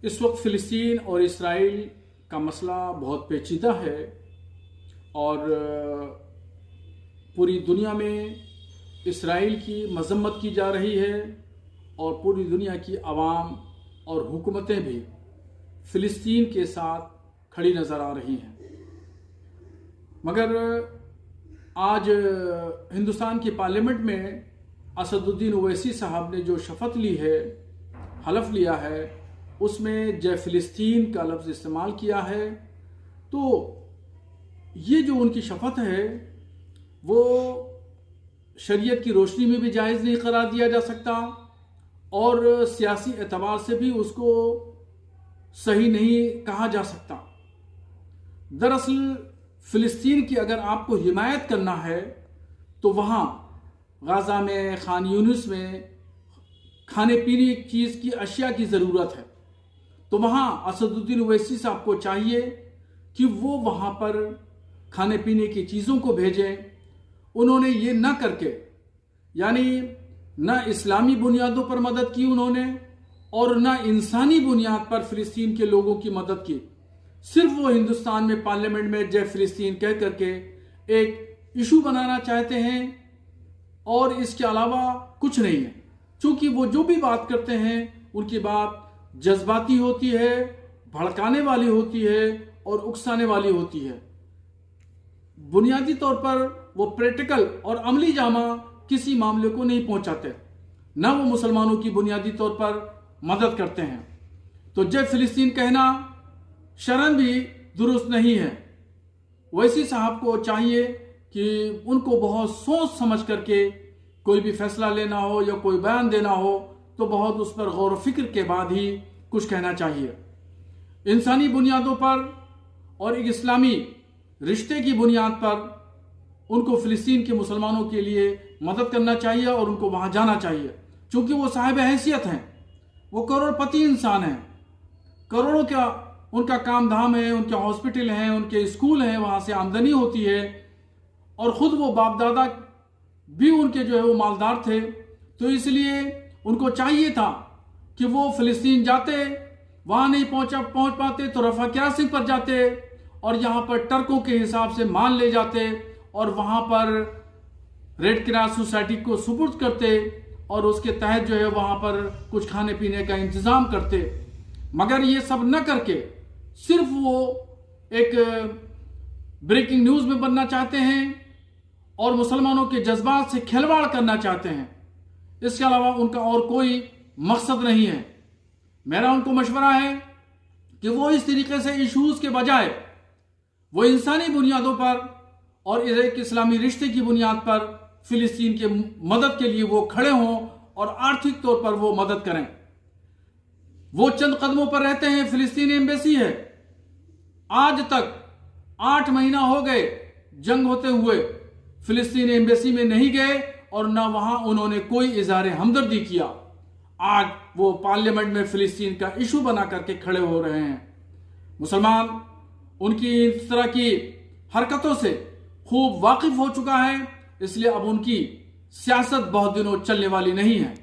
اس وقت فلسطین اور اسرائیل کا مسئلہ بہت پیچیدہ ہے اور پوری دنیا میں اسرائیل کی مذمت کی جا رہی ہے اور پوری دنیا کی عوام اور حکومتیں بھی فلسطین کے ساتھ کھڑی نظر آ رہی ہیں۔ مگر آج ہندوستان کی پارلیمنٹ میں اسد الدین اویسی صاحب نے جو شپث لی ہے، حلف لیا ہے، اس میں جے فلسطین کا لفظ استعمال کیا ہے۔ تو یہ جو ان کی شپث ہے وہ شریعت کی روشنی میں بھی جائز نہیں قرار دیا جا سکتا اور سیاسی اعتبار سے بھی اس کو صحیح نہیں کہا جا سکتا۔ دراصل فلسطین کی اگر آپ کو حمایت کرنا ہے تو وہاں غزہ میں، خان یونس میں کھانے پینے کی چیز کی اشیاء کی ضرورت ہے، تو وہاں اسد الدین اویسی صاحب کو چاہیے کہ وہ وہاں پر کھانے پینے کی چیزوں کو بھیجیں۔ انہوں نے یہ نہ کر کے، یعنی نہ اسلامی بنیادوں پر مدد کی انہوں نے اور نہ انسانی بنیاد پر فلسطین کے لوگوں کی مدد کی، صرف وہ ہندوستان میں پارلیمنٹ میں جے فلسطین کہہ کر کے ایک ایشو بنانا چاہتے ہیں اور اس کے علاوہ کچھ نہیں ہے۔ چونکہ وہ جو بھی بات کرتے ہیں ان کی بات جذباتی ہوتی ہے، بھڑکانے والی ہوتی ہے اور اکسانے والی ہوتی ہے۔ بنیادی طور پر وہ پریکٹیکل اور عملی جامہ کسی معاملے کو نہیں پہنچاتے، نہ وہ مسلمانوں کی بنیادی طور پر مدد کرتے ہیں۔ تو جے فلسطین کہنا شرعاً بھی درست نہیں ہے۔ اویسی صاحب کو چاہیے کہ ان کو بہت سوچ سمجھ کر کے کوئی بھی فیصلہ لینا ہو یا کوئی بیان دینا ہو تو بہت اس پر غور و فکر کے بعد ہی کچھ کہنا چاہیے۔ انسانی بنیادوں پر اور ایک اسلامی رشتے کی بنیاد پر ان کو فلسطین کے مسلمانوں کے لیے مدد کرنا چاہیے اور ان کو وہاں جانا چاہیے، چونکہ وہ صاحب حیثیت ہیں، وہ کروڑ پتی انسان ہیں، کروڑوں کا ان کا کام دھام ہے، ان کے ہاسپٹل ہیں، ان کے اسکول ہیں، وہاں سے آمدنی ہوتی ہے اور خود وہ باپ دادا بھی ان کے جو ہے وہ مالدار تھے۔ تو اس لیے ان کو چاہیے تھا کہ وہ فلسطین جاتے، وہاں نہیں پہنچ پاتے تو رفح کراسنگ پر جاتے اور یہاں پر ٹرکوں کے حساب سے مال لے جاتے اور وہاں پر ریڈ کراس سوسائٹی کو سپرد کرتے اور اس کے تحت جو ہے وہاں پر کچھ کھانے پینے کا انتظام کرتے۔ مگر یہ سب نہ کر کے صرف وہ ایک بریکنگ نیوز میں بننا چاہتے ہیں اور مسلمانوں کے جذبات سے کھلواڑ کرنا چاہتے ہیں۔ اس کے علاوہ ان کا اور کوئی مقصد نہیں ہے۔ میرا ان کو مشورہ ہے کہ وہ اس طریقے سے ایشوز کے بجائے وہ انسانی بنیادوں پر اور ایک اسلامی رشتے کی بنیاد پر فلسطین کے مدد کے لیے وہ کھڑے ہوں اور آرتھک طور پر وہ مدد کریں۔ وہ چند قدموں پر رہتے ہیں، فلسطین ایمبیسی ہے، آج تک 8 مہینہ ہو گئے جنگ ہوتے ہوئے، فلسطین ایمبیسی میں نہیں گئے اور نہ وہاں انہوں نے کوئی اظہار ہمدردی کیا۔ آج وہ پارلیمنٹ میں فلسطین کا ایشو بنا کر کے کھڑے ہو رہے ہیں۔ مسلمان ان کی اس طرح کی حرکتوں سے خوب واقف ہو چکا ہے، اس لیے اب ان کی سیاست بہت دنوں چلنے والی نہیں ہے۔